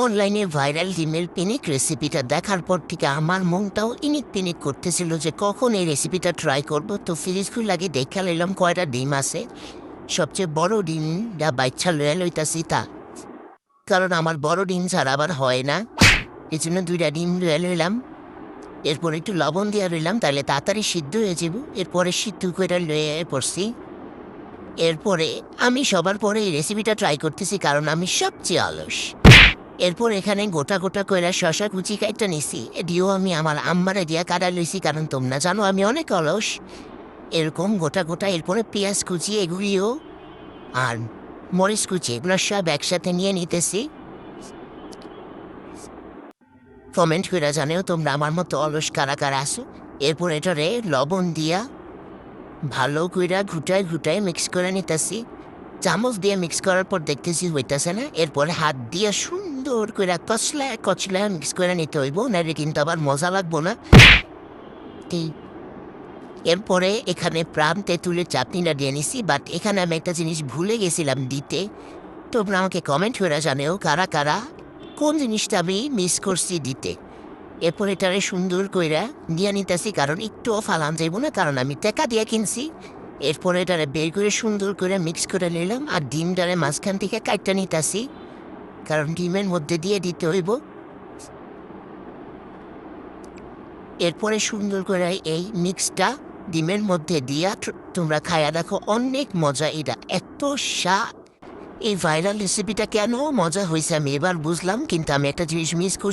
অনলাইনে ভাইরাল ডিমের পিনিক রেসিপিটা দেখার পর থেকে আমার মনটাও ইনিক পিনিক করতেছিল যে কখন এই রেসিপিটা ট্রাই করব। তো ফ্রিজ খুলে দেখা লইলাম কয়টা ডিম আছে। সবচেয়ে বড় ডিমটা বাচ্চা লইয়া লইতাছি তা, কারণ আমার বড় ডিম ছাড়া আবার হয় না। এই জন্য 2টা ডিম লইয়া লইলাম। এরপর একটু লবণ দিয়া রইলাম, তাহলে তাড়াতাড়ি সিদ্ধ হয়ে যাব। এরপরে সিদ্ধ করে লইয়া পড়ছি। এরপরে আমি সবার পরে এই রেসিপিটা ট্রাই করতেছি, কারণ আমি সবচেয়ে অলস। এরপর এখানে গোটা গোটা কইরা শশা কুচি কাইটা নিছি। এটিও আমি আমার আম্মারে দিয়া কাটা লইছি, কারণ তোমরা জানো আমি অনেক অলস। এরকম গোটা গোটা। এরপরে পেঁয়াজ কুচি এগুলিও আর মরিচ কুচি এগুলো সব একসাথে নিয়ে নিতেছি। কমেন্ট করে জানেও তোমরা আমার মতো অলস কারা কারা আসো। এরপর এটারে লবণ দিয়া ভালো কইরা ঘুটায় ঘুটায় মিক্স করে নিতেছি। চামচ দিয়ে মিক্স করার পর দেখতেছি হইতেছে না। এরপরে হাত দিয়ে সুন্দর করে কচলায় কচলায় মিক্স করে নিতে হইব, নাহলে কিন্তু আবার মজা লাগবো না। ঠিক। এরপরে এখানে প্রাণ তেঁতুলের চাটনিটা দিয়ে নিছি, বাট এখানে আমি একটা জিনিস ভুলে গেছিলাম দিতে। তোমরা আমাকে কমেন্ট করে জানেও কারা কারা কোন জিনিসটা আমি মিস করছি দিতে। এরপর এটারে সুন্দর কইরা দিয়ে নিতেছি, কারণ একটুও ফালান যাইব না, কারণ আমি টাকা দিয়ে কিনছি। এরপরে এটারে বের করে সুন্দর করে মিক্স করে নিলাম, আর ডিমটারে মাঝখান থেকে কাটটা নিতেছি, কারণ ডিমের মধ্যে দিয়ে দিতে হইব। এরপরে সুন্দর করে এই মিক্সটা ডিমের মধ্যে দিয়া তোমরা খায়া দেখো, অনেক মজা। এটা এত স্বাদ। এই ভাইরাল রেসিপিটা কেন মজা হয়েছে আমি এবার বুঝলাম, কিন্তু আমি একটা জিনিস মিস করছি।